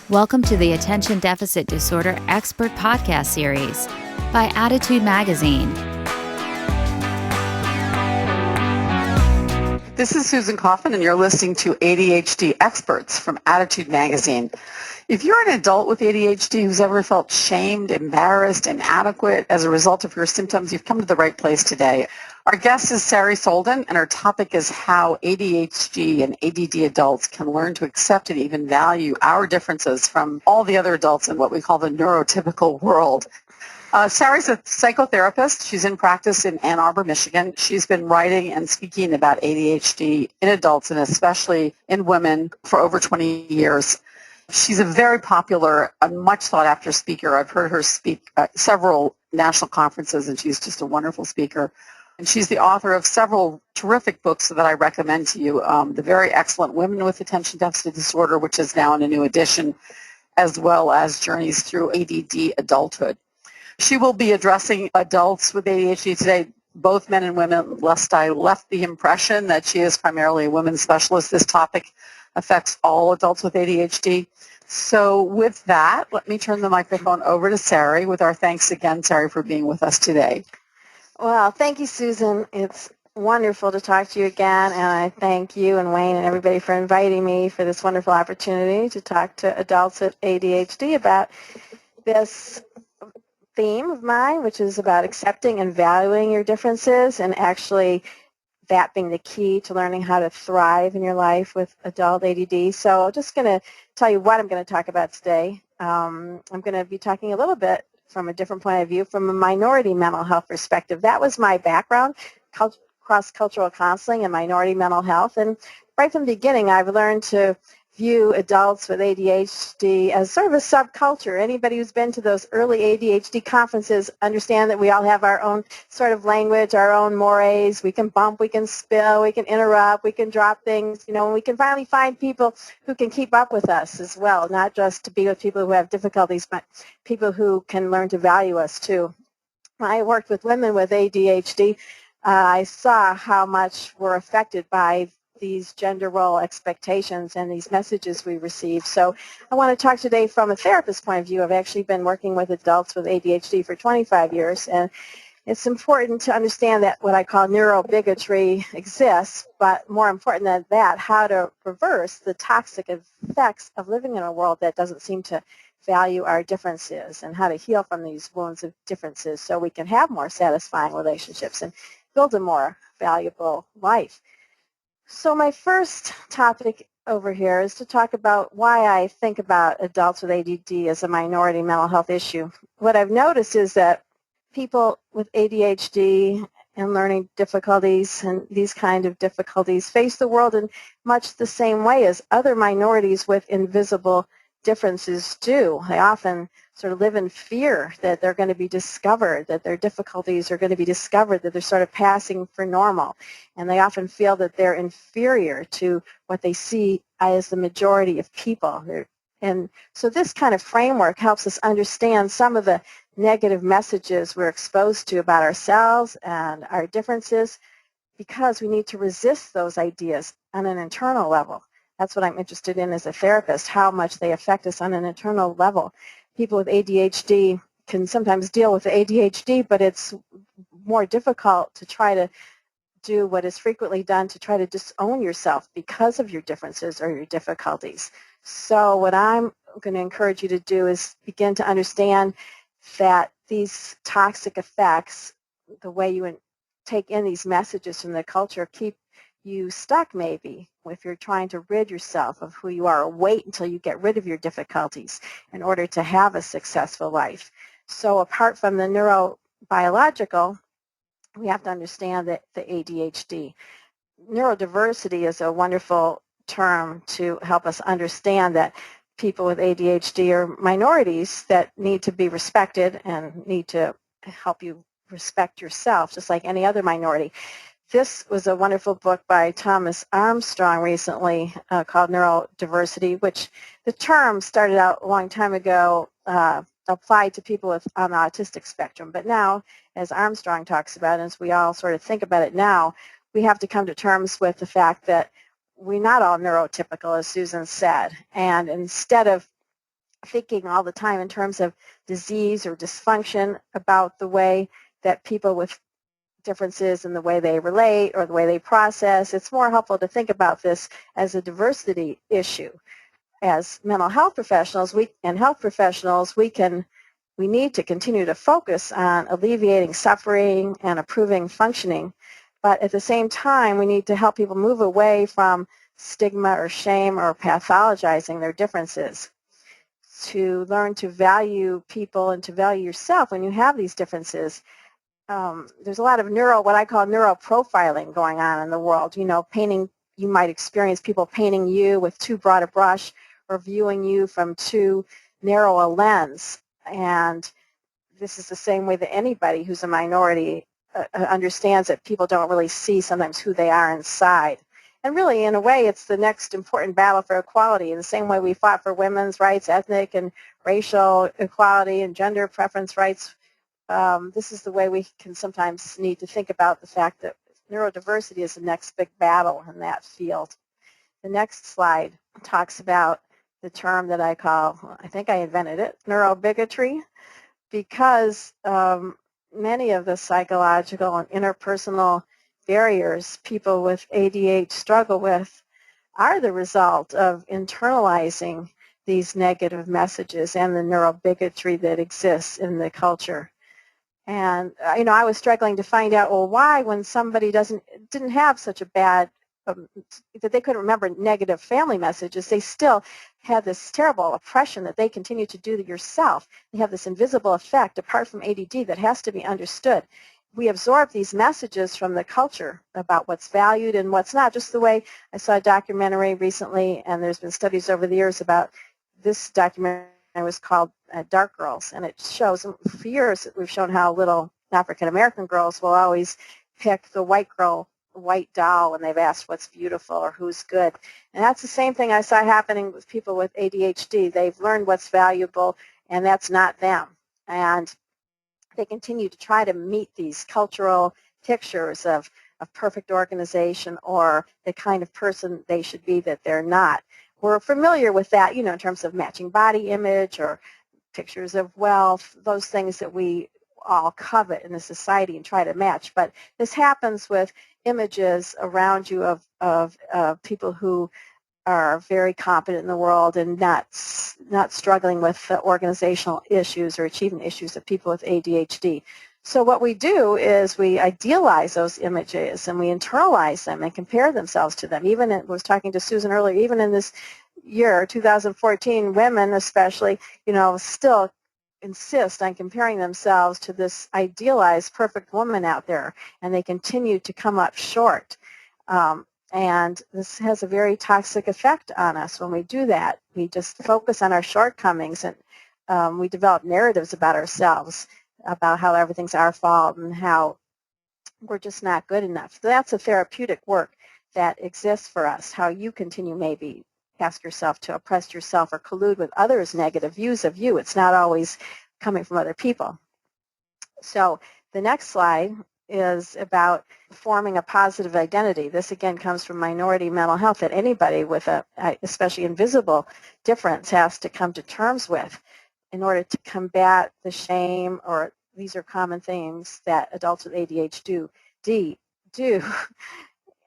Welcome to the Attention Deficit Disorder Expert Podcast Series by Adhd Magazine. This is Susan Kaufman, and you're listening to ADHD Experts from Adhd Magazine. If you're an adult with ADHD who's ever felt shamed, embarrassed, inadequate as a result of your symptoms, you've come to the right place today. Our guest is Sari Solden, and our topic is how ADHD and ADD adults can learn to accept and even value our differences from all the other adults in what we call the neurotypical world. Sari's a psychotherapist. She's in practice in Ann Arbor, Michigan. She's been writing and speaking about ADHD in adults and especially in women for over 20 years. She's a very popular, much sought-after speaker. I've heard her speak at several national conferences, and she's just a wonderful speaker. And she's the author of several terrific books that I recommend to you. The very excellent Women with Attention Deficit Disorder, which is now in a new edition, as well as Journeys Through ADD Adulthood. She will be addressing adults with ADHD today, both men and women, lest I left the impression that she is primarily a women's specialist. This topic affects all adults with ADHD. So with that, let me turn the microphone over to Sari with our thanks again, Sari, for being with us today. Well, thank you, Susan. It's wonderful to talk to you again, and I thank you and Wayne and everybody for inviting me for this wonderful opportunity to talk to adults with ADHD about this theme of mine, which is about accepting and valuing your differences, and actually that being the key to learning how to thrive in your life with adult ADD. So I'm just going to tell you what I'm going to talk about today. I'm going to be talking a little bit from a different point of view, from a minority mental health perspective. That was my background, cross-cultural counseling and minority mental health. And right from the beginning, I've learned to view adults with ADHD as sort of a subculture. Anybody who's been to those early ADHD conferences understand that we all have our own sort of language, our own mores. We can bump, we can spill, we can interrupt, we can drop things, and we can finally find people who can keep up with us as well, not just to be with people who have difficulties, but people who can learn to value us too. When I worked with women with ADHD, I saw how much we're affected by these gender role expectations and these messages we receive. So I want to talk today from a therapist's point of view. I've actually been working with adults with ADHD for 25 years, and it's important to understand that what I call neuro-bigotry exists, but more important than that, how to reverse the toxic effects of living in a world that doesn't seem to value our differences, and how to heal from these wounds of differences so we can have more satisfying relationships and build a more valuable life. So my first topic over here is to talk about why I think about adults with ADD as a minority mental health issue. What I've noticed is that people with ADHD and learning difficulties and these kind of difficulties face the world in much the same way as other minorities with invisible differences do. They often sort of live in fear that they're going to be discovered, that their difficulties are going to be discovered, that they're sort of passing for normal. And they often feel that they're inferior to what they see as the majority of people. And so this kind of framework helps us understand some of the negative messages we're exposed to about ourselves and our differences, because we need to resist those ideas on an internal level. That's what I'm interested in as a therapist, how much they affect us on an internal level. People with ADHD can sometimes deal with ADHD, but it's more difficult to try to do what is frequently done, to try to disown yourself because of your differences or your difficulties. So what I'm going to encourage you to do is begin to understand that these toxic effects, the way you take in these messages from the culture, keep you stuck maybe if you're trying to rid yourself of who you are, or wait until you get rid of your difficulties in order to have a successful life. So apart from the neurobiological, we have to understand that the ADHD. Neurodiversity is a wonderful term to help us understand that people with ADHD are minorities that need to be respected and need to help you respect yourself, just like any other minority. This was a wonderful book by Thomas Armstrong recently called Neurodiversity, which the term started out a long time ago, applied to people on the autistic spectrum. But now, as Armstrong talks about, and as we all sort of think about it now, we have to come to terms with the fact that we're not all neurotypical, as Susan said. And instead of thinking all the time in terms of disease or dysfunction about the way that people with differences in the way they relate or the way they process. It's more helpful to think about this as a diversity issue. As mental health professionals and health professionals, we need to continue to focus on alleviating suffering and improving functioning. But at the same time, we need to help people move away from stigma or shame or pathologizing their differences, to learn to value people and to value yourself when you have these differences. There's a lot of what I call neuro-profiling going on in the world. You might experience people painting you with too broad a brush or viewing you from too narrow a lens. And this is the same way that anybody who's a minority understands that people don't really see sometimes who they are inside. And really, in a way, it's the next important battle for equality. In the same way we fought for women's rights, ethnic and racial equality, and gender preference rights, this is the way we can sometimes need to think about the fact that neurodiversity is the next big battle in that field. The next slide talks about the term that I think I invented it, neuro-bigotry, because many of the psychological and interpersonal barriers people with ADHD struggle with are the result of internalizing these negative messages and the neuro-bigotry that exists in the culture. And I was struggling to find out, well, why, when somebody didn't have such a bad that they couldn't remember negative family messages, they still have this terrible oppression that they continue to do to yourself. They have this invisible effect apart from ADD that has to be understood. We absorb these messages from the culture about what's valued and what's not, just the way I saw a documentary recently, and there's been studies over the years about this documentary. It was called Dark Girls, and it shows, for years we've shown how little African-American girls will always pick the white doll when they've asked what's beautiful or who's good. And that's the same thing I saw happening with people with ADHD. They've learned what's valuable, and that's not them. And they continue to try to meet these cultural pictures of perfect organization or the kind of person they should be that they're not. We're familiar with that, in terms of matching body image or pictures of wealth, those things that we all covet in the society and try to match. But this happens with images around you of people who are very competent in the world and not struggling with the organizational issues or achievement issues of people with ADHD. So what we do is we idealize those images and we internalize them and compare themselves to them. Even I was talking to Susan earlier, even in this year, 2014, women especially, still insist on comparing themselves to this idealized perfect woman out there, and they continue to come up short. And this has a very toxic effect on us when we do that. We just focus on our shortcomings, and we develop narratives about ourselves, about how everything's our fault and how we're just not good enough. So that's a therapeutic work that exists for us, how you continue maybe ask yourself to oppress yourself or collude with others' negative views of you. It's not always coming from other people. So the next slide is about forming a positive identity. This again comes from minority mental health that anybody with especially invisible difference has to come to terms with in order to combat the shame, or these are common things that adults with ADHD do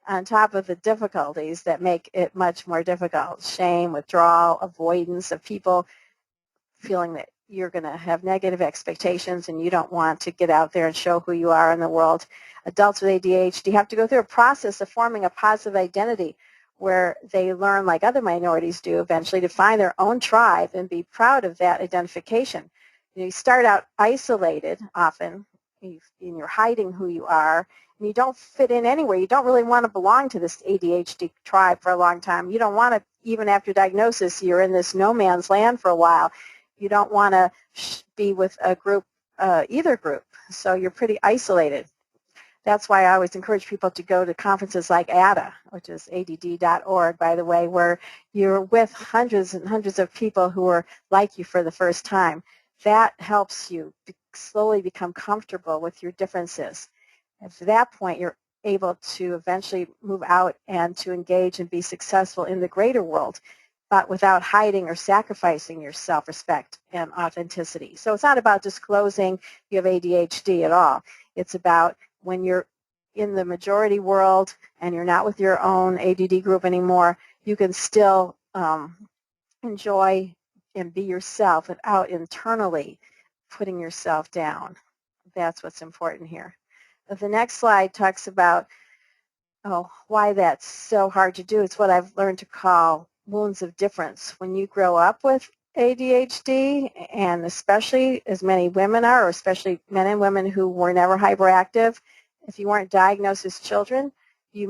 on top of the difficulties that make it much more difficult. Shame, withdrawal, avoidance of people, feeling that you're going to have negative expectations and you don't want to get out there and show who you are in the world. Adults with ADHD have to go through a process of forming a positive identity where they learn, like other minorities do eventually, to find their own tribe and be proud of that identification. You start out isolated often, and you're hiding who you are, and you don't fit in anywhere. You don't really want to belong to this ADHD tribe for a long time. You don't want to, even after diagnosis, you're in this no man's land for a while. You don't want to be with a group, either group, so you're pretty isolated. That's why I always encourage people to go to conferences like Adhd, which is ADD.org, by the way, where you're with hundreds and hundreds of people who are like you for the first time. That helps you slowly become comfortable with your differences. At that point, you're able to eventually move out and to engage and be successful in the greater world. but without hiding or sacrificing your self-respect and authenticity. So it's not about disclosing you have ADHD at all. It's about when you're in the majority world and you're not with your own ADD group anymore, you can still enjoy and be yourself without internally putting yourself down. That's what's important here. The next slide talks about why that's so hard to do. It's what I've learned to call wounds of difference. When you grow up with ADHD, and especially as many women are, or especially men and women who were never hyperactive, if you weren't diagnosed as children, you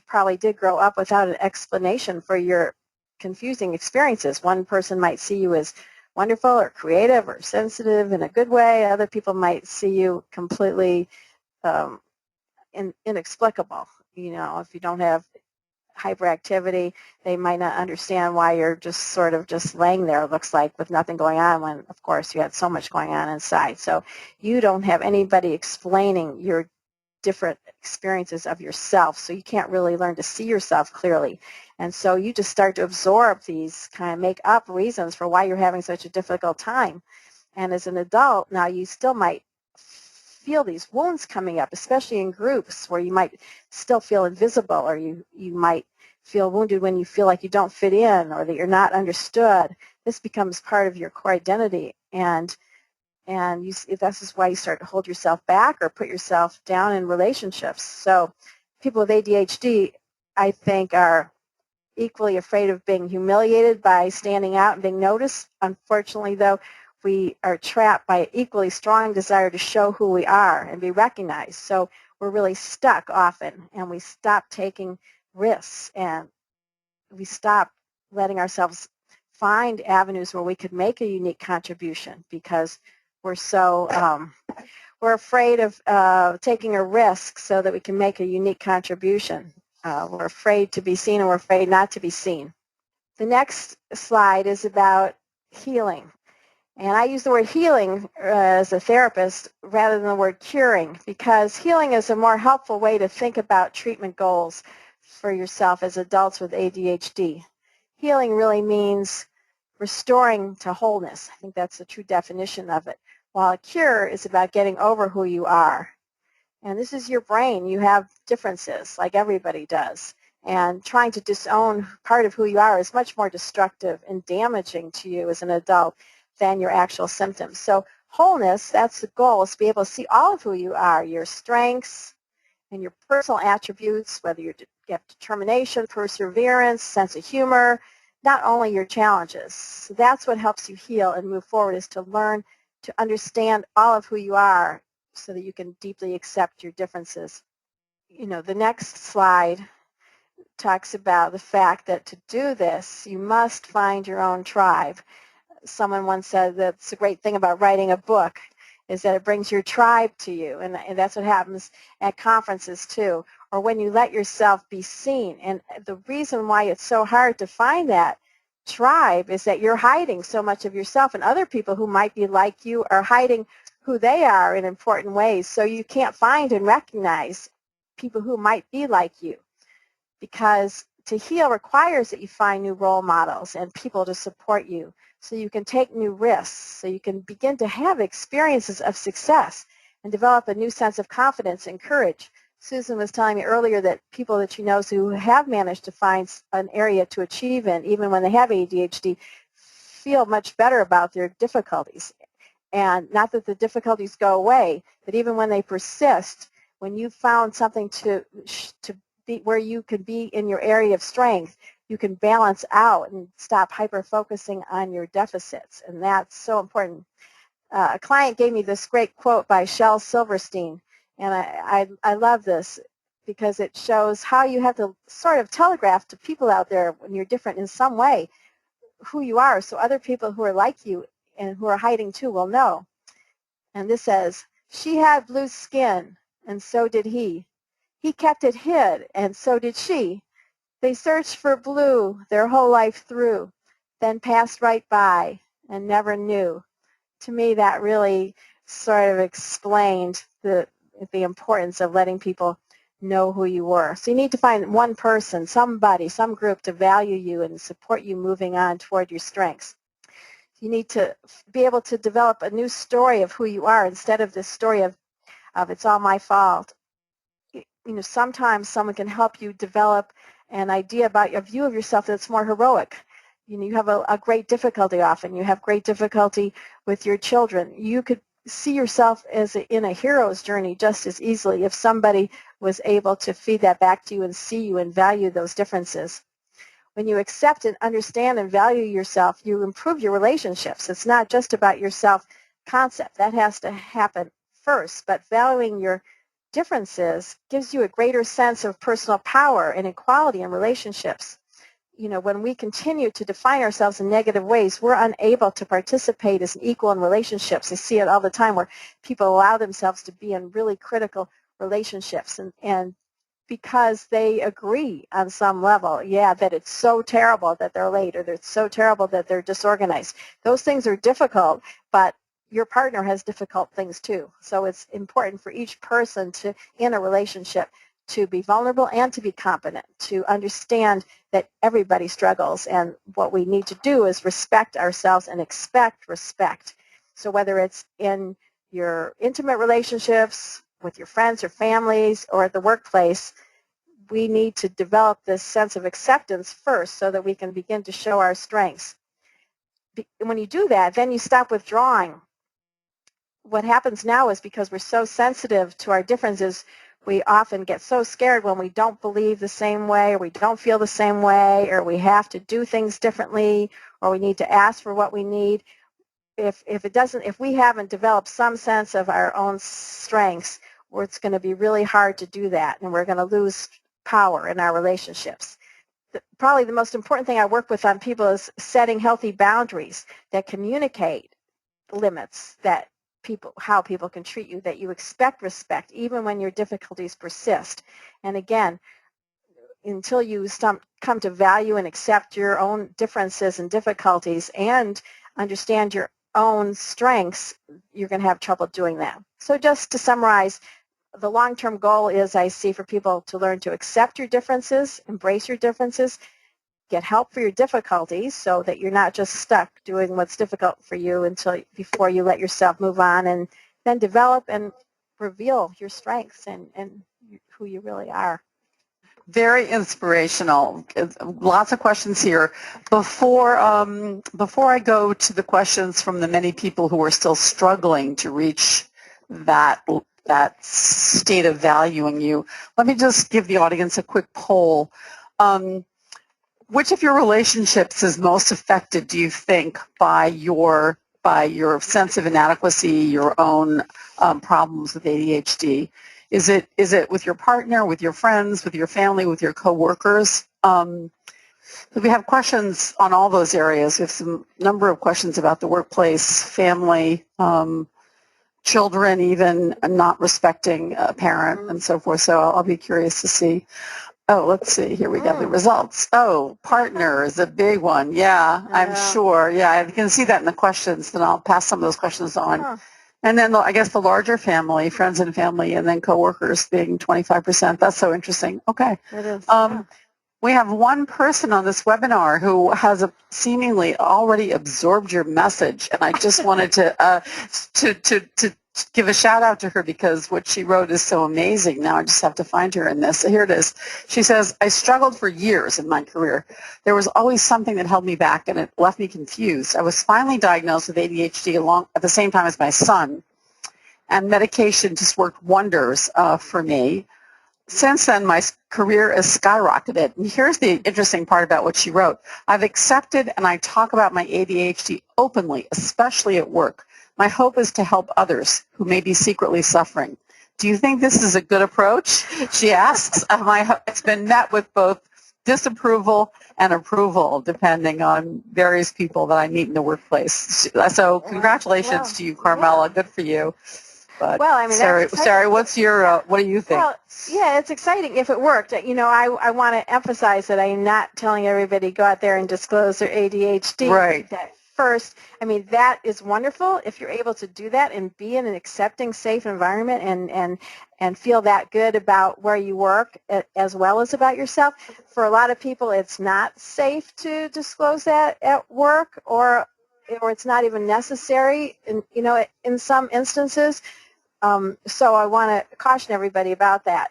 probably did grow up without an explanation for your confusing experiences. One person might see you as wonderful or creative or sensitive in a good way. Other people might see you completely inexplicable. If you don't have hyperactivity, they might not understand why you're just sort of just laying there, it looks like, with nothing going on when, of course, you had so much going on inside. So you don't have anybody explaining your different experiences of yourself, so you can't really learn to see yourself clearly. And so you just start to absorb these, kind of make up reasons for why you're having such a difficult time. And as an adult, now you still might feel these wounds coming up, especially in groups where you might still feel invisible, or you might feel wounded when you feel like you don't fit in or that you're not understood. This becomes part of your core identity, and this is why you start to hold yourself back or put yourself down in relationships. So people with ADHD, I think, are equally afraid of being humiliated by standing out and being noticed. Unfortunately, though, we are trapped by an equally strong desire to show who we are and be recognized. So we're really stuck often, and we stop taking risks, and we stop letting ourselves find avenues where we could make a unique contribution because we're so we're afraid of taking a risk so that we can make a unique contribution. We're afraid to be seen, and we're afraid not to be seen. The next slide is about healing. And I use the word healing as a therapist rather than the word curing, because healing is a more helpful way to think about treatment goals for yourself as adults with ADHD. Healing really means restoring to wholeness. I think that's the true definition of it. While a cure is about getting over who you are. And this is your brain. You have differences like everybody does. And trying to disown part of who you are is much more destructive and damaging to you as an adult than your actual symptoms. So wholeness, that's the goal, is to be able to see all of who you are, your strengths and your personal attributes, whether you have determination, perseverance, sense of humor, not only your challenges. So that's what helps you heal and move forward, is to learn to understand all of who you are so that you can deeply accept your differences. The next slide talks about the fact that to do this, you must find your own tribe. Someone once said that's the great thing about writing a book, is that it brings your tribe to you, and that's what happens at conferences too, or when you let yourself be seen. And the reason why it's so hard to find that tribe is that you're hiding so much of yourself, and other people who might be like you are hiding who they are in important ways, so you can't find and recognize people who might be like you, because to heal requires that you find new role models and people to support you so you can take new risks, so you can begin to have experiences of success and develop a new sense of confidence and courage. Susan was telling me earlier that people that she knows who have managed to find an area to achieve in, even when they have ADHD, feel much better about their difficulties. And not that the difficulties go away, but even when they persist, when you found something to be where you can be in your area of strength, you can balance out and stop hyper-focusing on your deficits. And that's so important. A client gave me this great quote by Shel Silverstein, and I love this because it shows how you have to sort of telegraph to people out there when you're different in some way who you are, so other people who are like you and who are hiding too will know. And this says, "She had blue skin, and so did he. He kept it hid, and so did she. They searched for blue their whole life through, then passed right by and never knew." To me, that really sort of explained the importance of letting people know who you were. So you need to find one person, somebody, some group to value you and support you moving on toward your strengths. You need to be able to develop a new story of who you are instead of this story of it's all my fault. Sometimes someone can help you develop an idea about a view of yourself that's more heroic. You have a great difficulty often. You have great difficulty with your children. You could see yourself as in a hero's journey just as easily if somebody was able to feed that back to you and see you and value those differences. When you accept and understand and value yourself, you improve your relationships. It's not just about your self-concept. That has to happen first, but valuing your differences gives you a greater sense of personal power and equality in relationships. When we continue to define ourselves in negative ways, we're unable to participate as an equal in relationships. I see it all the time where people allow themselves to be in really critical relationships and because they agree on some level, that it's so terrible that they're late or it's so terrible that they're disorganized. Those things are difficult, but your partner has difficult things too. So it's important for each person in a relationship to be vulnerable and to be competent, to understand that everybody struggles, and what we need to do is respect ourselves and expect respect. So whether it's in your intimate relationships, with your friends or families, or at the workplace, we need to develop this sense of acceptance first so that we can begin to show our strengths. When you do that, then you stop withdrawing. What happens now is because we're so sensitive to our differences, we often get so scared when we don't believe the same way, or we don't feel the same way, or we have to do things differently, or we need to ask for what we need. If we haven't developed some sense of our own strengths, it's going to be really hard to do that, and we're going to lose power in our relationships. Probably the most important thing I work with on people is setting healthy boundaries that communicate limits, how people can treat you, that you expect respect even when your difficulties persist. And again, until you come to value and accept your own differences and difficulties and understand your own strengths, you're going to have trouble doing that. So just to summarize, the long-term goal is, I see, for people to learn to accept your differences, embrace your differences, get help for your difficulties so that you're not just stuck doing what's difficult for you before you let yourself move on, and then develop and reveal your strengths and who you really are. Very inspirational. Lots of questions here. Before I go to the questions from the many people who are still struggling to reach that state of valuing you, let me just give the audience a quick poll. Which of your relationships is most affected, do you think, by your sense of inadequacy, your own problems with ADHD? Is it with your partner, with your friends, with your family, with your coworkers? We have questions on all those areas. We have some number of questions about the workplace, family, children, even not respecting a parent, and so forth. So I'll be curious to see. Oh, let's see. Here we got the results. Oh, partner is a big one. Yeah, I'm sure. Yeah, I can see that in the questions. Then I'll pass some of those questions on. And then I guess the larger family, friends and family, and then coworkers being 25%. That's so interesting. Okay. It is. We have one person on this webinar who has seemingly already absorbed your message, and I just wanted to give a shout out to her because what she wrote is so amazing. Now I just have to find her in this. So here it is. She says, I struggled for years in my career. There was always something that held me back, and it left me confused. I was finally diagnosed with ADHD at the same time as my son, and medication just worked wonders for me. Since then, my career has skyrocketed. And here's the interesting part about what she wrote. I've accepted and I talk about my ADHD openly, especially at work. My hope is to help others who may be secretly suffering. Do you think this is a good approach? She asks. It's been met with both disapproval and approval, depending on various people that I meet in the workplace. So congratulations to you, Carmela. Good for you. But well, I mean, Sari, what's your, what do you think? Well, yeah, it's exciting if it worked. I want to emphasize that I'm not telling everybody go out there and disclose their ADHD. Right. first, I mean, that is wonderful if you're able to do that and be in an accepting, safe environment and feel that good about where you work as well as about yourself. For a lot of people, it's not safe to disclose that at work, or it's not even necessary, in some instances. So I want to caution everybody about that.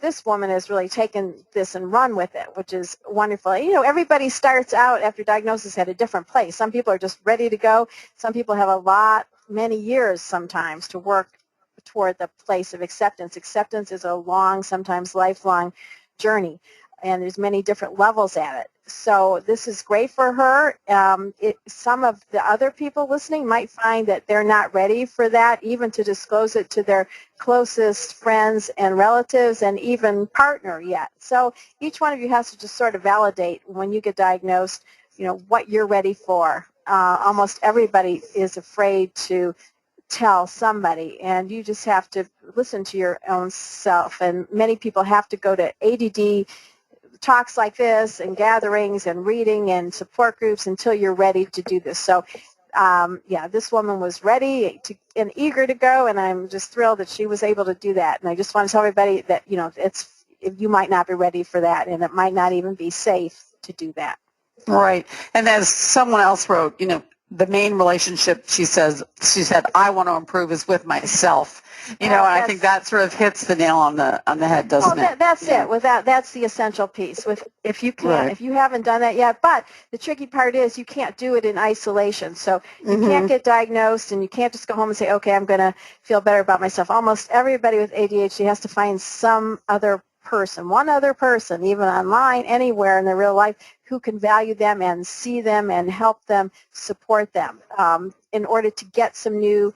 This woman has really taken this and run with it, which is wonderful. Everybody starts out after diagnosis at a different place. Some people are just ready to go. Some people have many years sometimes to work toward the place of acceptance. Acceptance is a long, sometimes lifelong journey, and there's many different levels at it. So this is great for her. Some of the other people listening might find that they're not ready for that, even to disclose it to their closest friends and relatives and even partner yet. So each one of you has to just sort of validate when you get diagnosed, what you're ready for. Almost everybody is afraid to tell somebody, and you just have to listen to your own self. And many people have to go to ADD talks like this and gatherings and reading and support groups until you're ready to do this. So this woman was ready and eager to go, and I'm just thrilled that she was able to do that. And I just want to tell everybody that you might not be ready for that, and it might not even be safe to do that. Right. And as someone else wrote, the main relationship, she said, I want to improve is with myself. And I think that sort of hits the nail on the head, doesn't it? That's it. That's the essential piece. If you haven't done that yet, but the tricky part is you can't do it in isolation. So you can't get diagnosed, and you can't just go home and say, okay, I'm going to feel better about myself. Almost everybody with ADHD has to find some other person, one other person, even online, anywhere in their real life, who can value them and see them and help them, support them in order to get some new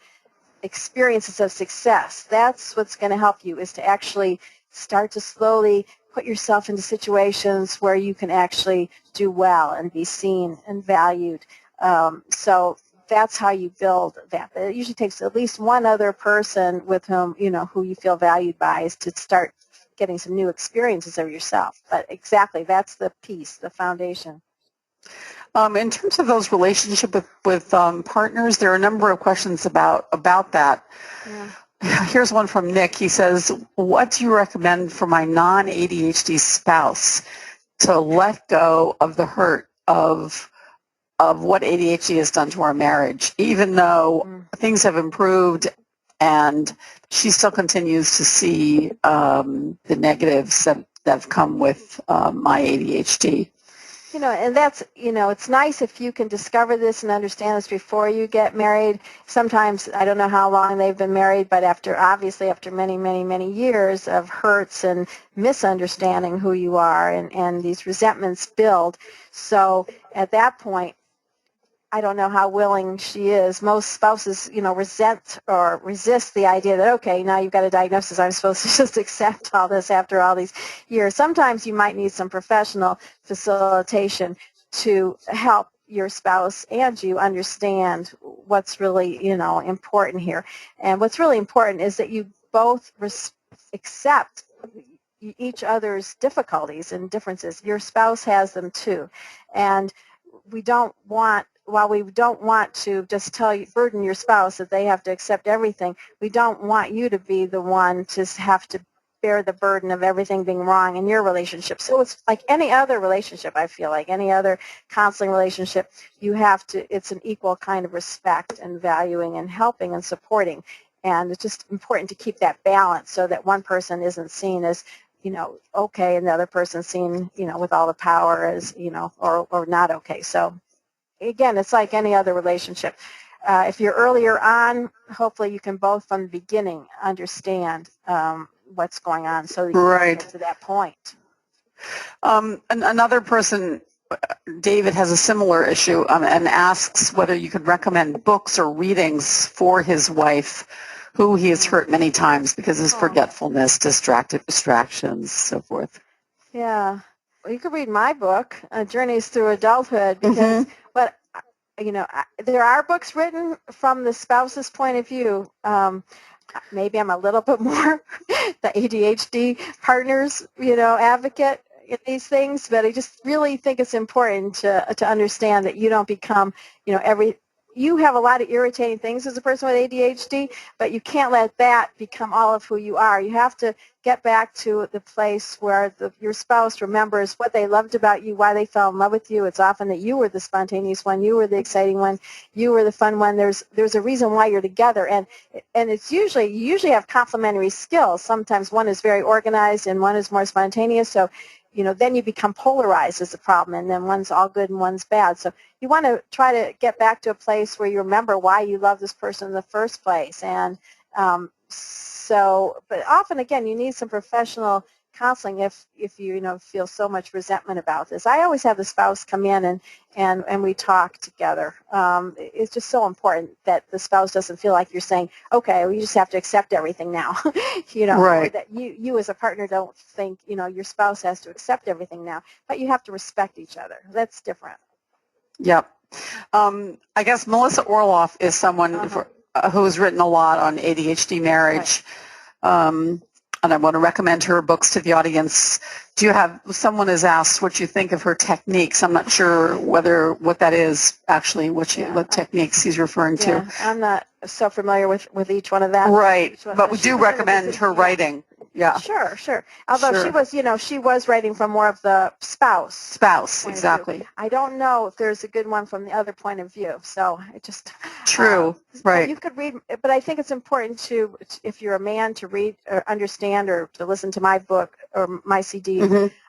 experiences of success. That's what's going to help you, is to actually start to slowly put yourself into situations where you can actually do well and be seen and valued. So that's how you build that. But it usually takes at least one other person with whom, who you feel valued by, is to start getting some new experiences of yourself. But exactly, that's the piece, the foundation. In terms of those relationships with partners, there are a number of questions about that. Yeah. Here's one from Nick. He says, what do you recommend for my non-ADHD spouse to let go of the hurt of what ADHD has done to our marriage, even though things have improved and she still continues to see the negatives that have come with my ADHD? And that's, it's nice if you can discover this and understand this before you get married. Sometimes, I don't know how long they've been married, but after many, many, many years of hurts and misunderstanding who you are, and these resentments build. So at that point, I don't know how willing she is. Most spouses, resent or resist the idea that, okay, now you've got a diagnosis, I'm supposed to just accept all this after all these years. Sometimes you might need some professional facilitation to help your spouse and you understand what's really, important here. And what's really important is that you both accept each other's difficulties and differences. Your spouse has them too. And while we don't want to just burden your spouse that they have to accept everything, we don't want you to be the one to have to bear the burden of everything being wrong in your relationship. So it's like any other relationship, I feel like, any other counseling relationship, it's an equal kind of respect and valuing and helping and supporting. And it's just important to keep that balance so that one person isn't seen as, okay, and the other person seen, with all the power as, or not okay. So again, it's like any other relationship. If you're earlier on, hopefully you can both from the beginning understand what's going on so that you can get to that point. Another person, David, has a similar issue and asks whether you could recommend books or readings for his wife, who he has hurt many times because of his forgetfulness, distractions, so forth. Yeah. Well, you could read my book, Journeys Through Adulthood, because there are books written from the spouse's point of view. Maybe I'm a little bit more the ADHD partners, advocate. in these things, but I just really think it's important to understand that you don't become, you have a lot of irritating things as a person with ADHD, but you can't let that become all of who you are. You have to get back to the place where your spouse remembers what they loved about you, why they fell in love with you. It's often that you were the spontaneous one, you were the exciting one, you were the fun one. There's a reason why you're together, and it's you usually have complementary skills. Sometimes one is very organized and one is more spontaneous, so then you become polarized as a problem, and then one's all good and one's bad. So you want to try to get back to a place where you remember why you love this person in the first place. And but often, again, you need some professional counseling if you feel so much resentment about this. I always have the spouse come in and we talk together. It's just so important that the spouse doesn't feel like you're saying, okay, we just have to accept everything now. Right. Or that you as a partner don't think your spouse has to accept everything now, but you have to respect each other. That's different. Yep. I guess Melissa Orloff is someone who's written a lot on ADHD marriage. Right. And I want to recommend her books to the audience. Someone has asked what you think of her techniques. I'm not sure what that is actually, what techniques he's referring to. I'm not so familiar with each one of them. Right, but we do recommend her writing. Yeah. Sure. Although she was writing from more of the spouse. Exactly. I don't know if there's a good one from the other point of view. So it just true. Right. You could read, but I think it's important if you're a man, to read or understand or to listen to my book or my CD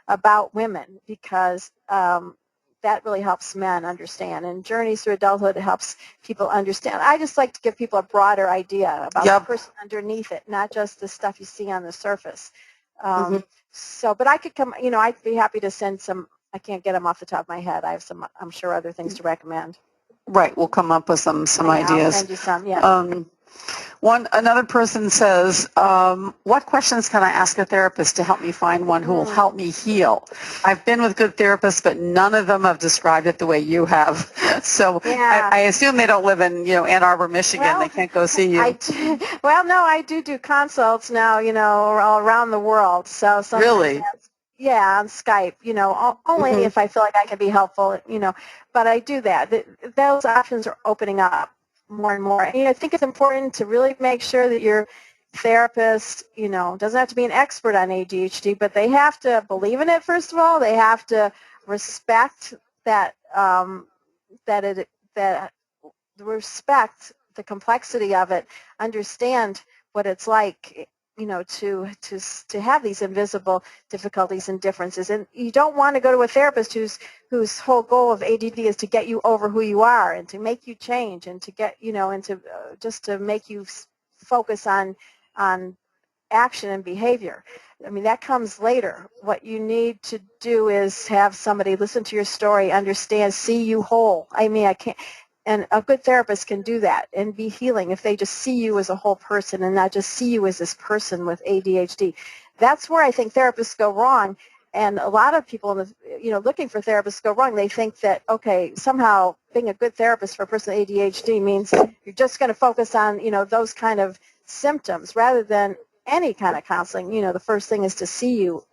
about women, because that really helps men understand. And Journeys Through Adulthood helps people understand. I just like to give people a broader idea about the person underneath it, not just the stuff you see on the surface. But I could come, I'd be happy to send some. I can't get them off the top of my head. I have some, I'm sure, other things to recommend. Right, we'll come up with some ideas. I'll send you some, yeah. Another person says, what questions can I ask a therapist to help me find one who will help me heal? I've been with good therapists, but none of them have described it the way you have. So I assume they don't live in Ann Arbor, Michigan. Well, they can't go see you. I do consults now, all around the world. So really? Yeah, on Skype, only if I feel like I can be helpful, but I do that. Those options are opening up more and more. And, I think it's important to really make sure that your therapist, doesn't have to be an expert on ADHD, but they have to believe in it, first of all. They have to respect respect the complexity of it, understand what it's like, to have these invisible difficulties and differences. And you don't want to go to a therapist whose whole goal of ADD is to get you over who you are and to make you change and to get, just to make you focus on action and behavior. I mean, that comes later. What you need to do is have somebody listen to your story, understand, see you whole. I mean, and a good therapist can do that and be healing if they just see you as a whole person and not just see you as this person with ADHD. That's where I think therapists go wrong, and a lot of people looking for therapists go wrong. They think that, okay, somehow being a good therapist for a person with ADHD means you're just going to focus on those kind of symptoms rather than any kind of counseling. The first thing is to see you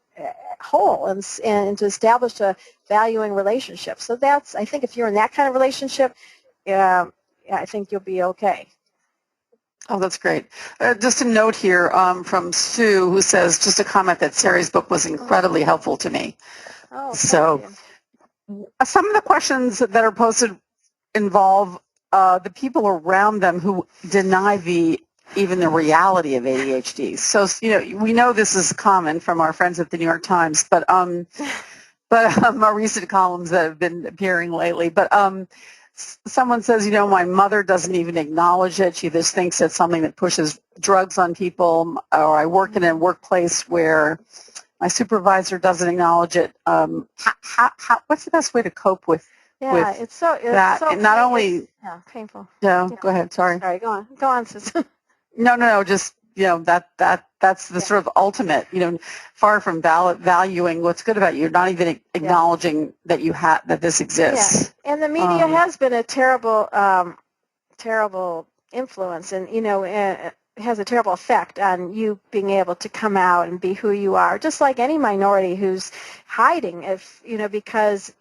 whole and to establish a valuing relationship. So I think if you're in that kind of relationship, I think you'll be okay. Oh, that's great. Just a note here from Sue, who says, just a comment that Sari's book was incredibly helpful to me. Oh, so some of the questions that are posted involve the people around them who deny even the reality of ADHD. So, we know this is common from our friends at the New York Times, but our recent columns that have been appearing lately. But someone says, my mother doesn't even acknowledge it. She just thinks it's something that pushes drugs on people. Or I work in a workplace where my supervisor doesn't acknowledge it. What's the best way to cope with that? It's so and not only painful. Yeah, go ahead. Sorry. Sorry, go on, Susan. No. Just that's the sort of ultimate. Far from valuing what's good about you, you're not even acknowledging that that this exists. Yeah. And the media has been a terrible influence, and has a terrible effect on you being able to come out and be who you are, just like any minority who's hiding, if, because,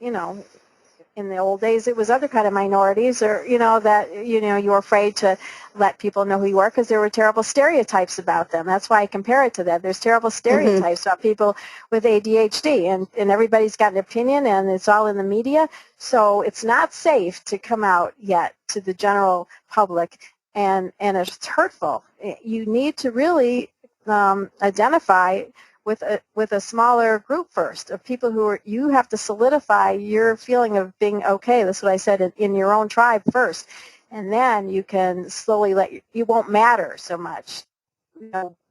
in the old days it was other kind of minorities, or that you were afraid to let people know who you were because there were terrible stereotypes about them. That's why I compare it to that. There's terrible stereotypes about people with ADHD, and everybody's got an opinion, and it's all in the media, so it's not safe to come out yet to the general public, and it's hurtful. You need to really identify with a smaller group first of people you have to solidify your feeling of being okay. That's what I said, in your own tribe first, and then you can slowly you won't matter so much.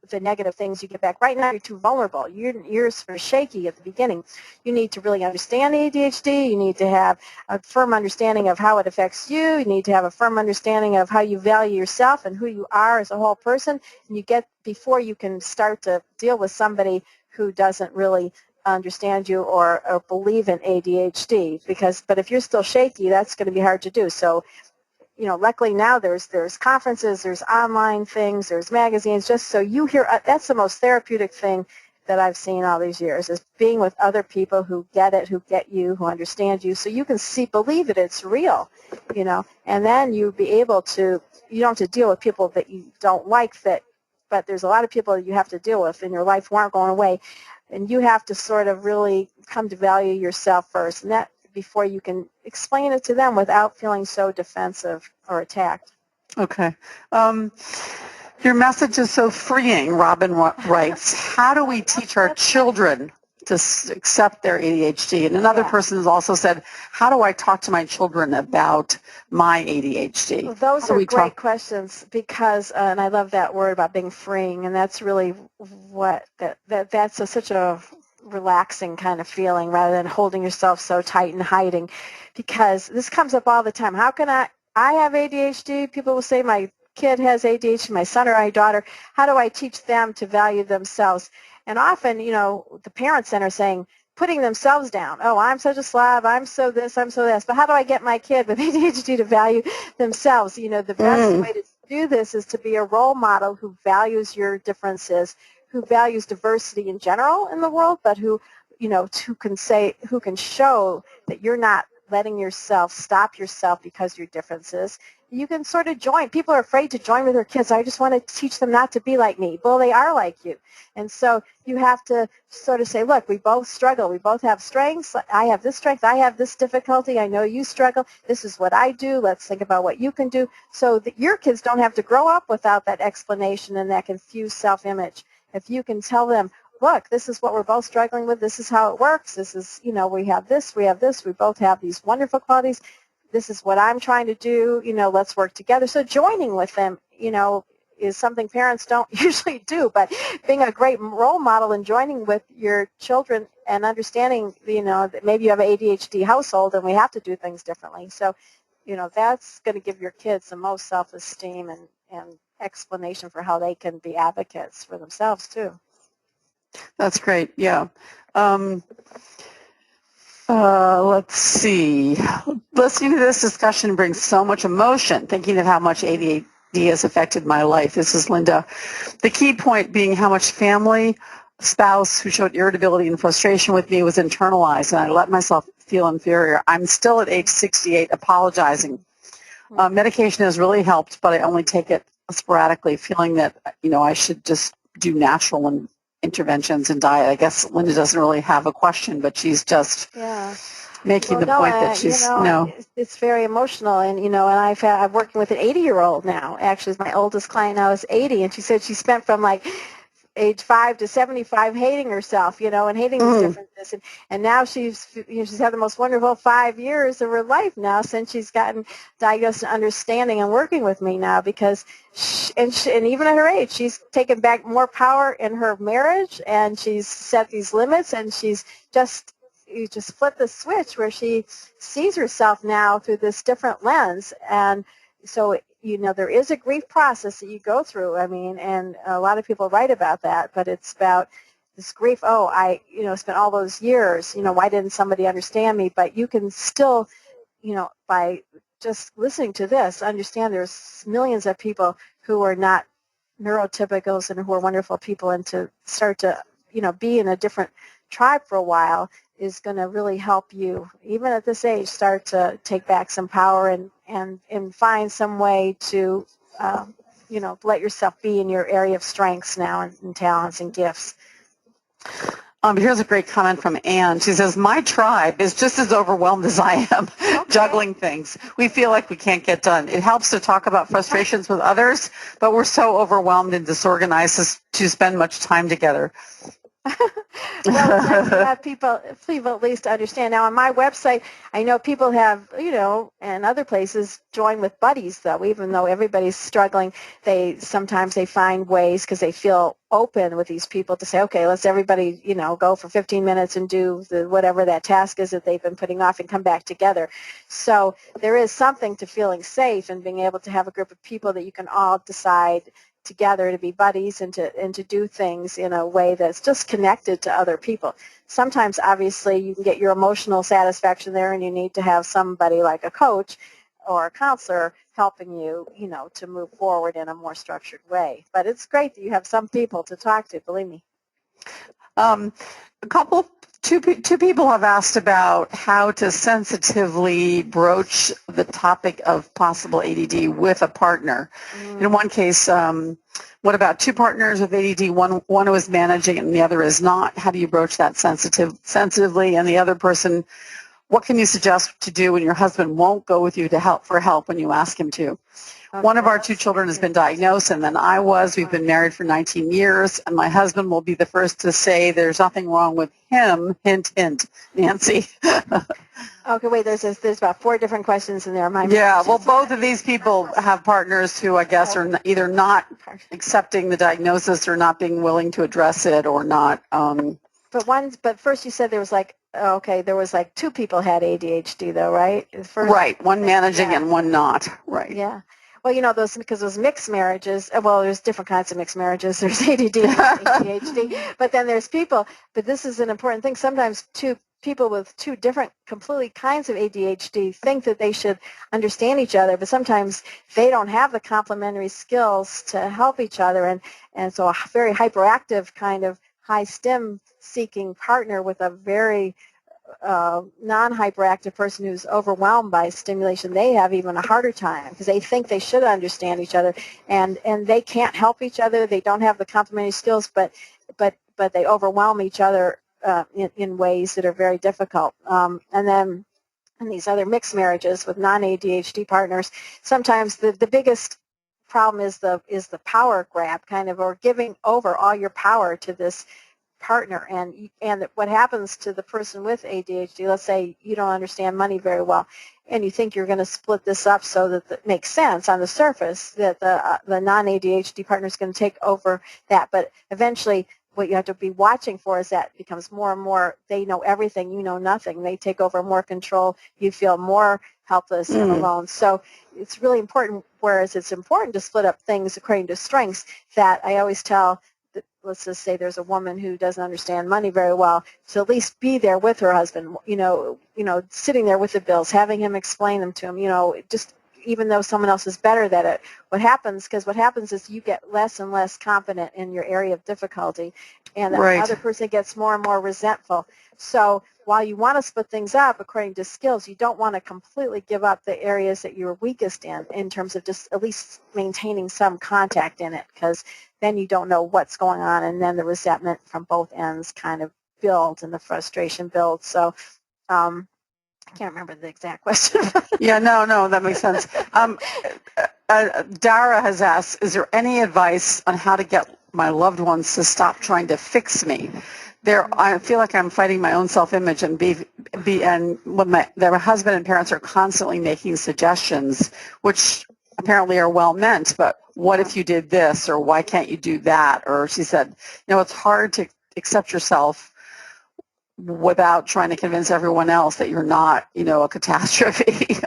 The negative things you get back. Right now, you're too vulnerable. You're sort of shaky at the beginning. You need to really understand ADHD. You need to have a firm understanding of how it affects you. You need to have a firm understanding of how you value yourself and who you are as a whole person. And before you can start to deal with somebody who doesn't really understand you or believe in ADHD. But if you're still shaky, that's going to be hard to do. So, luckily now there's conferences, there's online things, there's magazines, just so you hear. That's the most therapeutic thing that I've seen all these years, is being with other people who get it, who get you, who understand you, so you can believe that it's real, and then you be able to, you don't have to deal with people that you don't like, but there's a lot of people that you have to deal with in your life who aren't going away, and you have to sort of really come to value yourself first, and that before you can explain it to them without feeling so defensive or attacked. Okay. Your message is so freeing, Robin writes. How do we teach our children to accept their ADHD? And another person has also said, how do I talk to my children about my ADHD? Well, those are great questions, because, and I love that word about being freeing, and that's really that's such a relaxing kind of feeling, rather than holding yourself so tight and hiding, because this comes up all the time. How can I have ADHD? People will say my kid has ADHD, my son or my daughter. How do I teach them to value themselves? And often, the parents then are saying, putting themselves down. Oh, I'm such a slob. I'm so this. I'm so this. But how do I get my kid with ADHD to value themselves? The best way to do this is to be a role model who values your differences, who values diversity in general in the world, but who can show that you're not letting yourself stop yourself because of your differences. You can sort of join. People are afraid to join with their kids. I just want to teach them not to be like me. Well, they are like you. And so you have to sort of say, look, we both struggle. We both have strengths. I have this strength. I have this difficulty. I know you struggle. This is what I do. Let's think about what you can do, so that your kids don't have to grow up without that explanation and that confused self-image. If you can tell them, look, this is what we're both struggling with. This is how it works. This is, we have this. We both have these wonderful qualities. This is what I'm trying to do. Let's work together. So joining with them, is something parents don't usually do. But being a great role model and joining with your children and understanding, that maybe you have an ADHD household and we have to do things differently. So, that's going to give your kids the most self-esteem and explanation for how they can be advocates for themselves too. That's great. Yeah. Let's see. Listening to this discussion brings so much emotion, thinking of how much ADHD has affected my life. This is Linda. The key point being how much family, spouse who showed irritability and frustration with me was internalized, and I let myself feel inferior. I'm still at age 68 apologizing. Medication has really helped, but I only take it sporadically, feeling that, I should just do natural interventions and diet. I guess Linda doesn't really have a question, but she's just making the point that she's it's very emotional, and I'm working with an 80-year-old now. Actually, my oldest client now is 80, and she said she spent from age 5 to 75 hating herself, and hating these differences, and now she's had the most wonderful 5 years of her life now since she's gotten diagnosed and understanding and working with me now, because and even at her age, she's taken back more power in her marriage, and she's set these limits, and you just flip the switch where she sees herself now through this different lens. And so, there is a grief process that you go through. I mean, and a lot of people write about that, but it's about this grief. Oh, I spent all those years, why didn't somebody understand me? But you can still, by just listening to this, understand there's millions of people who are not neurotypicals and who are wonderful people, and to start to, be in a different tribe for a while is going to really help you, even at this age, start to take back some power and find some way to, let yourself be in your area of strengths now and talents and gifts. Here's a great comment from Anne. She says, my tribe is just as overwhelmed as I am, juggling things. We feel like we can't get done. It helps to talk about frustrations with others, but we're so overwhelmed and disorganized to spend much time together. Well, it's nice to have people at least understand. Now, on my website, I know people have, and other places join with buddies, though. Even though everybody's struggling, sometimes they find ways, because they feel open with these people, to say, okay, let's everybody, go for 15 minutes and do whatever that task is that they've been putting off and come back together. So there is something to feeling safe and being able to have a group of people that you can all decide together to be buddies and to do things in a way that's just connected to other people. Sometimes, obviously, you can get your emotional satisfaction there, and you need to have somebody like a coach or a counselor helping you, to move forward in a more structured way. But it's great that you have some people to talk to, believe me. Two people have asked about how to sensitively broach the topic of possible ADD with a partner. In one case, what about two partners with ADD? One who is managing and the other is not. How do you broach that sensitively? And the other person, what can you suggest to do when your husband won't go with you to help when you ask him to? Okay. One of our two children has been diagnosed, and then I was. We've been married for 19 years, and my husband will be the first to say there's nothing wrong with him. Hint, hint. Nancy. Okay, wait, there's about 4 different questions in there. Well, both of these people have partners who I guess are either not accepting the diagnosis or not being willing to address it or not. But first you said there was there was 2 people had ADHD though, right? Right, one managing and one not, right. Yeah. Well, those mixed marriages, there's different kinds of mixed marriages. There's ADD and ADHD, but then there's people, but this is an important thing. Sometimes two people with 2 different completely kinds of ADHD think that they should understand each other, but sometimes they don't have the complementary skills to help each other, and so a very hyperactive kind of high STEM seeking partner with a very non-hyperactive person who's overwhelmed by stimulation, they have even a harder time because they think they should understand each other, and they can't help each other. They don't have the complementary skills, but they overwhelm each other in ways that are very difficult. And then in these other mixed marriages with non-ADHD partners, sometimes the biggest problem is the power grab, kind of, or giving over all your power to this partner, and what happens to the person with ADHD, let's say you don't understand money very well, and you think you're going to split this up so that it makes sense on the surface, that the non-ADHD partner is going to take over that, but eventually what you have to be watching for is that it becomes more and more, they know everything, you know nothing, they take over more control, you feel more helpless and alone. So it's really important, whereas it's important to split up things according to strengths, that I always tell, let's just say there's a woman who doesn't understand money very well, to at least be there with her husband, sitting there with the bills, having him explain them to him, just even though someone else is better at it. What happens is you get less and less confident in your area of difficulty, and the other person gets more and more resentful. So while you want to split things up according to skills, you don't want to completely give up the areas that you're weakest in terms of just at least maintaining some contact in it, because then you don't know what's going on, and then the resentment from both ends kind of builds and the frustration builds. So I can't remember the exact question. Yeah, no, that makes sense. Dara has asked, is there any advice on how to get my loved ones to stop trying to fix me? I feel like I'm fighting my own self-image, and when their husband and parents are constantly making suggestions, which apparently are well-meant, but what if you did this, or why can't you do that? Or she said, it's hard to accept yourself without trying to convince everyone else that you're not, a catastrophe.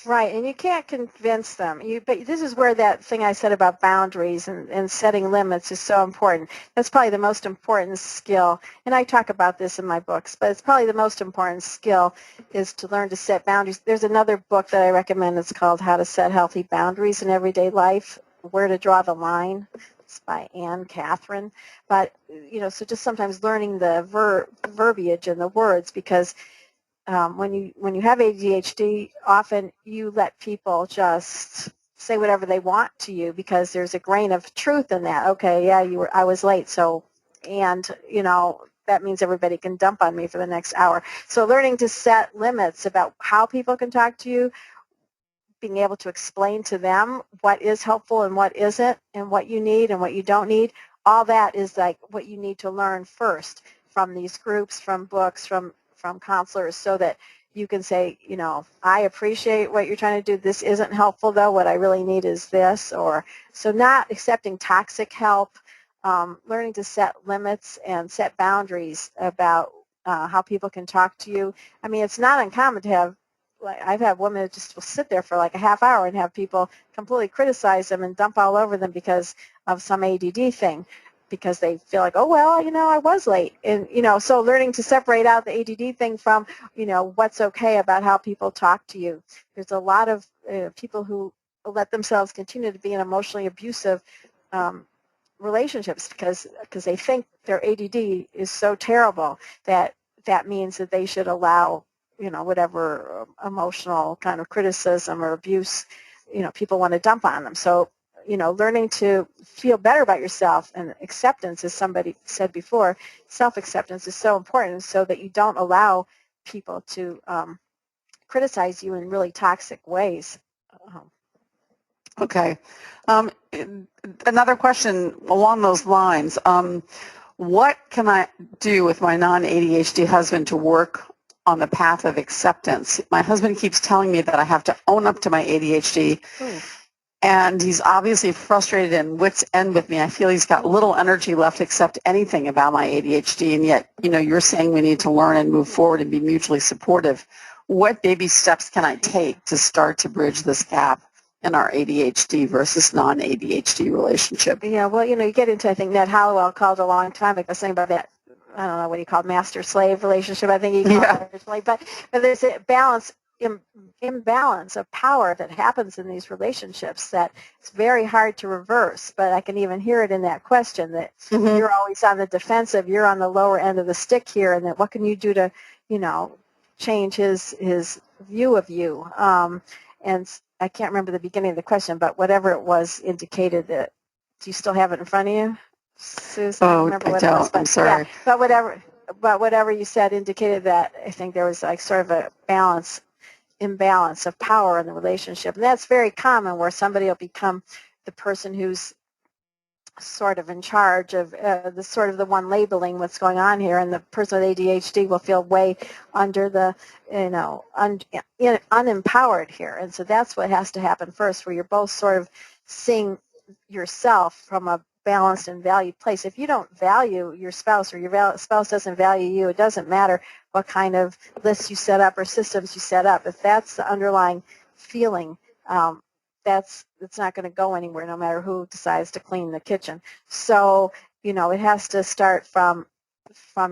Right, and you can't convince them. But this is where that thing I said about boundaries and setting limits is so important. That's probably the most important skill, and I talk about this in my books, but it's probably the most important skill is to learn to set boundaries. There's another book that I recommend. It's called How to Set Healthy Boundaries in Everyday Life, Where to Draw the Line. It's by Anne Catherine. But, so just sometimes learning the verbiage and the words, because when you have ADHD, often you let people just say whatever they want to you because there's a grain of truth in that. Okay, yeah, I was late, so, and, that means everybody can dump on me for the next hour. So learning to set limits about how people can talk to you, being able to explain to them what is helpful and what isn't, and what you need and what you don't need, all that is like what you need to learn first from these groups, from books, from counselors, so that you can say, I appreciate what you're trying to do. This isn't helpful, though. What I really need is this. Or so not accepting toxic help, learning to set limits and set boundaries about how people can talk to you. I mean, it's not uncommon to have, like, I've had women that just will sit there for like a half hour and have people completely criticize them and dump all over them because of some ADD thing, because they feel like, oh, well, I was late. And, so learning to separate out the ADD thing from, what's okay about how people talk to you. There's a lot of people who let themselves continue to be in emotionally abusive relationships because they think their ADD is so terrible that means that they should allow, whatever emotional kind of criticism or abuse, people want to dump on them. So, learning to feel better about yourself, and acceptance, as somebody said before, self-acceptance is so important so that you don't allow people to criticize you in really toxic ways. Okay. Another question along those lines. What can I do with my non-ADHD husband to work on the path of acceptance? My husband keeps telling me that I have to own up to my ADHD. Ooh. And he's obviously frustrated and wit's end with me. I feel he's got little energy left to accept anything about my ADHD, and yet, you're saying we need to learn and move forward and be mutually supportive. What baby steps can I take to start to bridge this gap in our ADHD versus non-ADHD relationship? Yeah, well, you get into, I think Ned Hallowell called a long time ago saying about that, I don't know what he called, master-slave relationship. I think he called it originally. But there's a imbalance of power that happens in these relationships that it's very hard to reverse. But I can even hear it in that question that you're always on the defensive, you're on the lower end of the stick here, and that what can you do to, change his view of you? And I can't remember the beginning of the question, but whatever it was indicated that. Do you still have it in front of you, Susan? Oh, I don't remember what I don't. it was, but I'm sorry. Yeah, but whatever you said indicated that I think there was like sort of a imbalance of power in the relationship, and that's very common where somebody will become the person who's sort of in charge of the one labeling what's going on here, and the person with ADHD will feel way under the unempowered here, and so that's what has to happen first, where you're both sort of seeing yourself from a balanced and valued place. If you don't value your spouse, or your spouse doesn't value you, it doesn't matter what kind of lists you set up or systems you set up. If that's the underlying feeling, it's not going to go anywhere, no matter who decides to clean the kitchen. So, it has to start from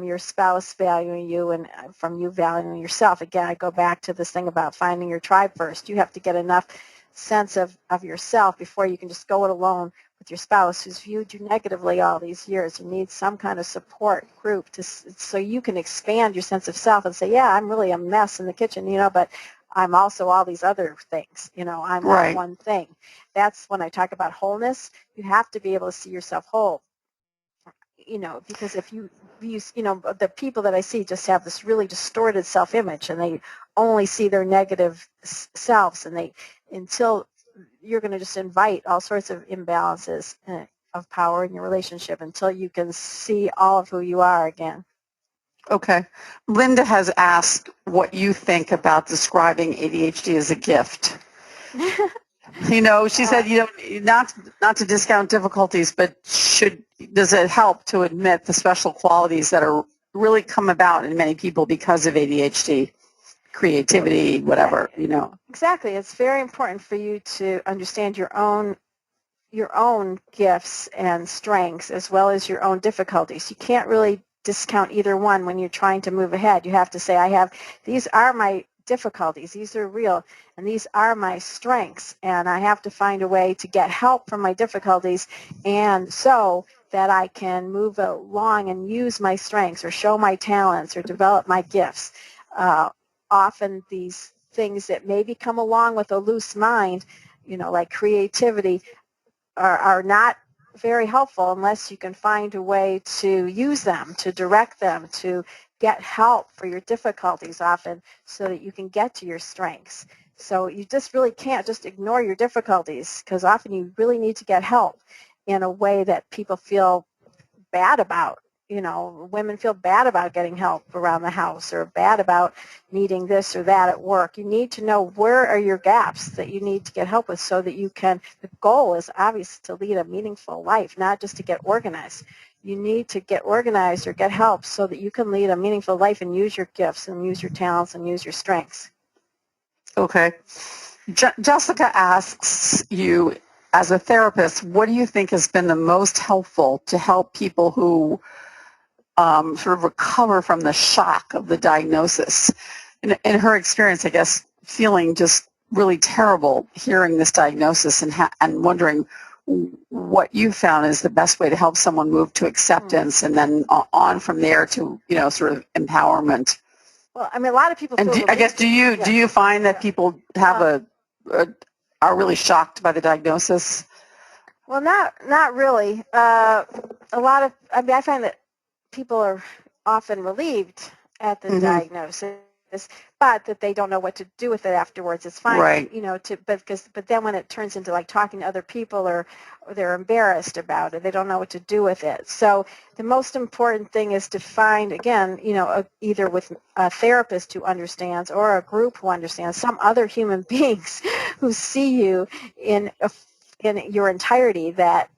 your spouse valuing you and from you valuing yourself. Again, I go back to this thing about finding your tribe first. You have to get enough sense of yourself before you can just go it alone with your spouse who's viewed you negatively all these years. You need some kind of support group so you can expand your sense of self and say, yeah, I'm really a mess in the kitchen, but I'm also all these other things. I'm not one thing. That's when I talk about wholeness. You have to be able to see yourself whole. Because if you the people that I see just have this really distorted self-image, and they only see their negative selves, and until you're going to just invite all sorts of imbalances of power in your relationship until you can see all of who you are again. Okay. Linda has asked what you think about describing ADHD as a gift. She said, not to discount difficulties, but does it help to admit the special qualities that are really come about in many people because of ADHD, creativity, whatever, Exactly. It's very important for you to understand your own gifts and strengths as well as your own difficulties. You can't really discount either one when you're trying to move ahead. You have to say, these are my difficulties. These are real, and these are my strengths, and I have to find a way to get help from my difficulties, and so that I can move along and use my strengths or show my talents or develop my gifts. Often these things that maybe come along with a loose mind, like creativity, are not very helpful unless you can find a way to use them, to direct them, to get help for your difficulties often so that you can get to your strengths. So you just really can't just ignore your difficulties, because often you really need to get help in a way that people feel bad about. Women feel bad about getting help around the house or bad about needing this or that at work. You need to know where are your gaps that you need to get help with so that you can, the goal is obviously to lead a meaningful life, not just to get organized. You need to get organized or get help so that you can lead a meaningful life and use your gifts and use your talents and use your strengths. Okay. Jessica asks you, as a therapist, what do you think has been the most helpful to help people who sort of recover from the shock of the diagnosis? In her experience, I guess, feeling just really terrible hearing this diagnosis and wondering what you found is the best way to help someone move to acceptance and then on from there to, sort of empowerment. Well, I mean, a lot of people feel relieved. I guess, do you find that people have are really shocked by the diagnosis? Well, not really. I find that people are often relieved at the diagnosis, but that they don't know what to do with it afterwards. It's fine, right. But then when it turns into like talking to other people or they're embarrassed about it, they don't know what to do with it. So the most important thing is to find, again, either with a therapist who understands or a group who understands, some other human beings who see you in your entirety, that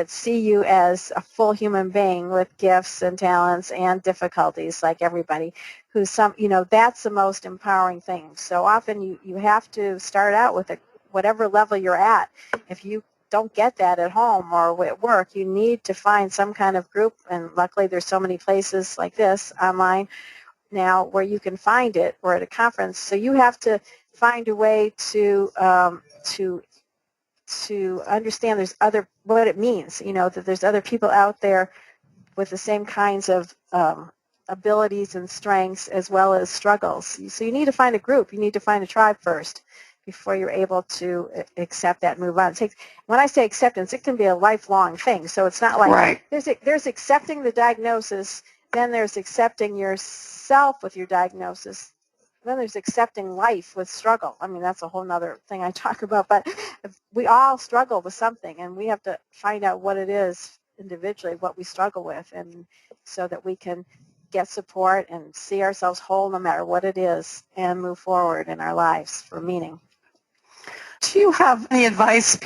see you as a full human being with gifts and talents and difficulties like everybody, that's the most empowering thing. So often you have to start out with whatever level you're at. If you don't get that at home or at work, you need to find some kind of group, and luckily there's so many places like this online now where you can find it, or at a conference. So you have to find a way to understand what it means, that there's other people out there with the same kinds of abilities and strengths as well as struggles. So you need to find a group. You need to find a tribe first before you're able to accept that and move on. When I say acceptance, it can be a lifelong thing. So it's not like right. There's accepting the diagnosis, then there's accepting yourself with your diagnosis, then there's accepting life with struggle. I mean, that's a whole other thing I talk about, but we all struggle with something, and we have to find out what it is individually, what we struggle with, and so that we can get support and see ourselves whole no matter what it is and move forward in our lives for meaning. Do you have any advice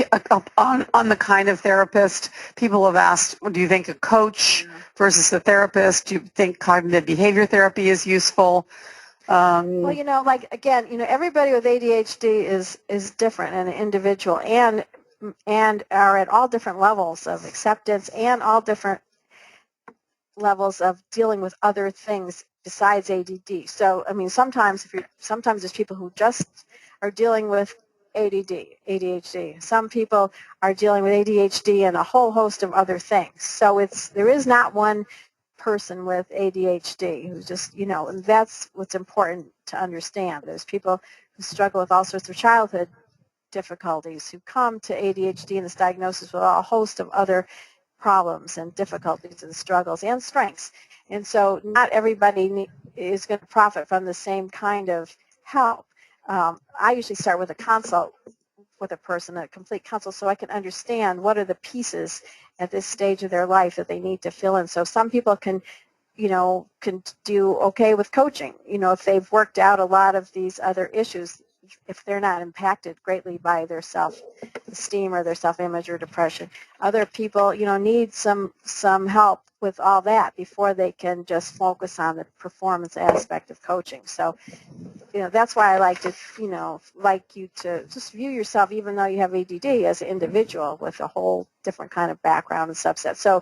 on the kind of therapist? People have asked, do you think a coach versus a therapist? Do you think cognitive behavior therapy is useful? Well, everybody with ADHD is different and an individual, and are at all different levels of acceptance and all different levels of dealing with other things besides ADD. So, I mean, sometimes there's people who just are dealing with ADHD. Some people are dealing with ADHD and a whole host of other things. So there is not one person with ADHD who's just, and that's what's important to understand. There's people who struggle with all sorts of childhood difficulties who come to ADHD and this diagnosis with a host of other problems and difficulties and struggles and strengths. And so not everybody is going to profit from the same kind of help. I usually start with a consult with a person, a complete consult, so I can understand what are the pieces at this stage of their life that they need to fill in. So some people can do okay with coaching, if they've worked out a lot of these other issues, if they're not impacted greatly by their self-esteem or their self-image or depression. Other people, need some help with all that before they can just focus on the performance aspect of coaching. So, that's why I like you to just view yourself, even though you have ADD, as an individual with a whole different kind of background and subset. So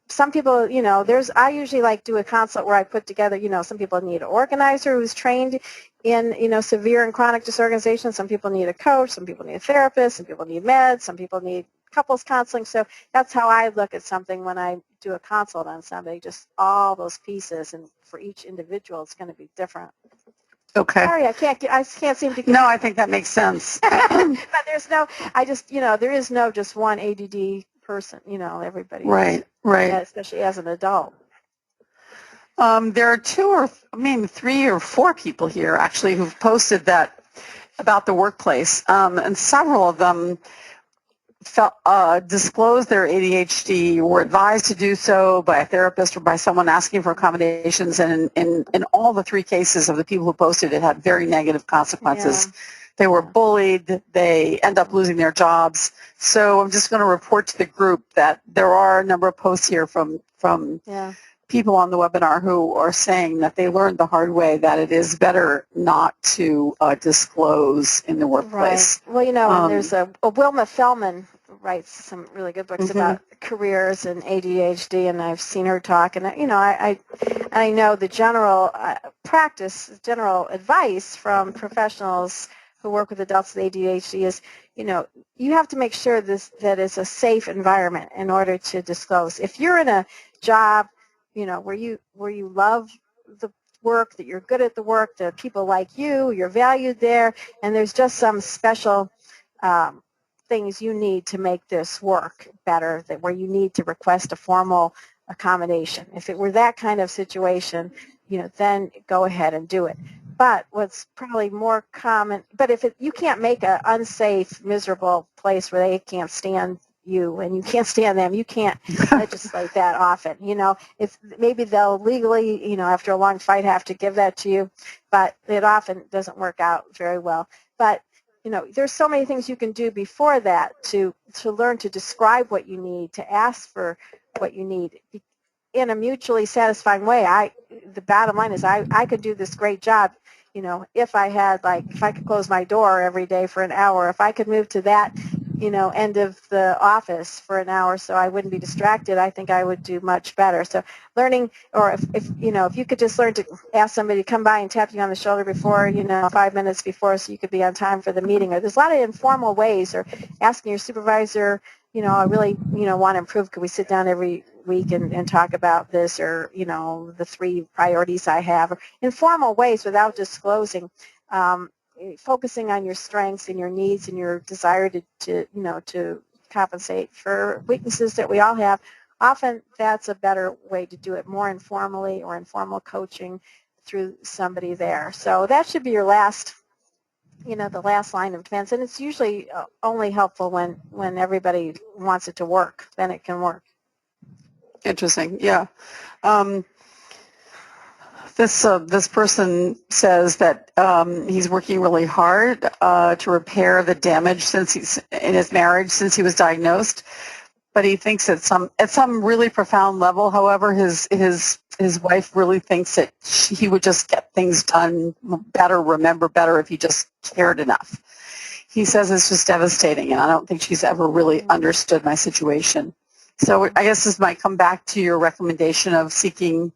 some people, I usually like do a consult where I put together, some people need an organizer who's trained in, severe and chronic disorganization. Some people need a coach. Some people need a therapist. Some people need meds. Some people need couples counseling. So that's how I look at something when I do a consult on somebody, just all those pieces. And for each individual, it's going to be different. Okay. Sorry, I can't seem to. No, I think that makes sense. But there is no just one ADD person, everybody. Right. Especially as an adult. There are three or four people here actually who've posted that about the workplace, and several of them disclosed their ADHD, were advised to do so by a therapist or by someone asking for accommodations, and in all the three cases of the people who posted, it had very negative consequences. Yeah. They were bullied. They end up losing their jobs. So I'm just going to report to the group that there are a number of posts here from people on the webinar who are saying that they learned the hard way that it is better not to disclose in the workplace. Right. Well, and there's a Wilma Fellman writes some really good books about careers and ADHD, and I've seen her talk, and I know the general general advice from professionals who work with adults with ADHD is, you have to make sure that it's a safe environment in order to disclose. If you're in a job, where you love the work, that you're good at the work, that people like you're valued there, and there's just some special things you need to make this work better, where you need to request a formal accommodation. If it were that kind of situation, then go ahead and do it. But what's probably more common, but if you can't make an unsafe, miserable place where they can't stand you and you can't stand them, you can't legislate that often. If maybe they'll legally, after a long fight have to give that to you, but it often doesn't work out very well. But there's so many things you can do before that to learn to describe what you need, to ask for what you need in a mutually satisfying way. The bottom line is I could do this great job, if I could close my door every day for an hour, if I could move to that, end of the office for an hour so I wouldn't be distracted, I think I would do much better. So learning, or if you could just learn to ask somebody to come by and tap you on the shoulder before, 5 minutes before, so you could be on time for the meeting. Or there's a lot of informal ways, or asking your supervisor, I really, want to improve. Could we sit down every week and talk about this, or, the 3 priorities I have, or informal ways without disclosing, focusing on your strengths and your needs and your desire to compensate for weaknesses that we all have. Often that's a better way to do it, more informally, or informal coaching through somebody there. So that should be your last, the last line of defense. And it's usually only helpful when everybody wants it to work. Then it can work. Interesting. Yeah. This person says that he's working really hard to repair the damage in his marriage since he was diagnosed, but he thinks at some really profound level, however, his wife really thinks that he would just get things done better, remember better, if he just cared enough. He says it's just devastating, and I don't think she's ever really understood my situation. So I guess this might come back to your recommendation of seeking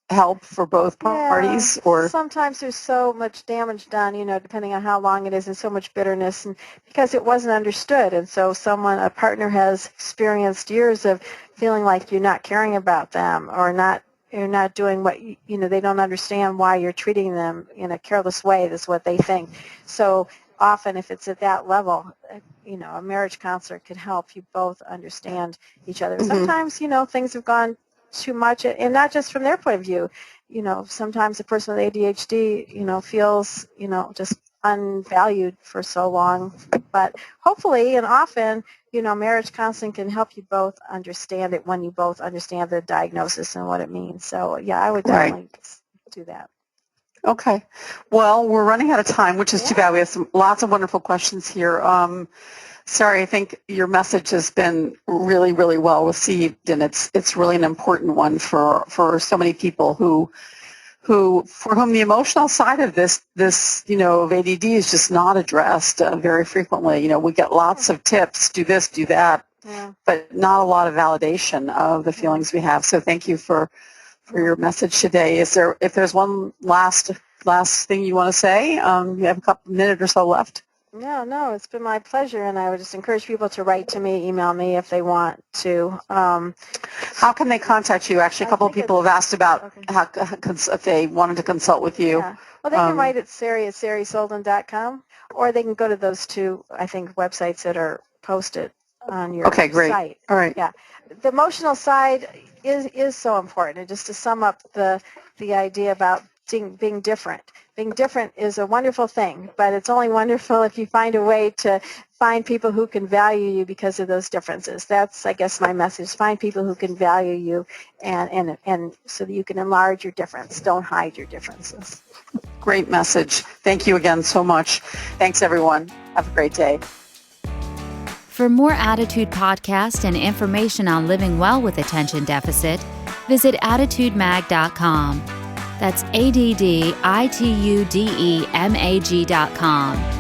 help for both parties, or sometimes there's so much damage done, depending on how long it is, and so much bitterness, and because it wasn't understood, and so a partner has experienced years of feeling like you're not caring about them, or you're not doing what they don't understand why you're treating them in a careless way. That's what they think. So often, if it's at that level, a marriage counselor could help you both understand each other. Sometimes things have gone too much, and not just from their point of view. Sometimes a person with ADHD, feels, just unvalued for so long. But hopefully, and often, marriage counseling can help you both understand it when you both understand the diagnosis and what it means. So, yeah, I would definitely do that. Okay. Well, we're running out of time, which is too bad. We have lots of wonderful questions here. Sari, I think your message has been really, really well received, and it's really an important one for so many people for whom the emotional side of this of ADD is just not addressed very frequently. We get lots of tips, do this, do that, but not a lot of validation of the feelings we have. So thank you for your message today. If there's one last thing you want to say, you have a minute or so left. No, it's been my pleasure, and I would just encourage people to write to me, email me if they want to. How can they contact you? Actually, a couple of people have asked about if they wanted to consult with you. Yeah. Well, they can write at sarisolden.com, or they can go to those two, I think, websites that are posted on your great. site. All right. Yeah. The emotional side is so important. And just to sum up the idea about being different. Being different is a wonderful thing, but it's only wonderful if you find a way to find people who can value you because of those differences. That's, I guess, my message. Find people who can value you and so that you can enlarge your difference. Don't hide your differences. Great message. Thank you again so much. Thanks, everyone. Have a great day. For more Attitude podcasts and information on living well with attention deficit, visit attitudemag.com. That's ADDITUDEMAG.com.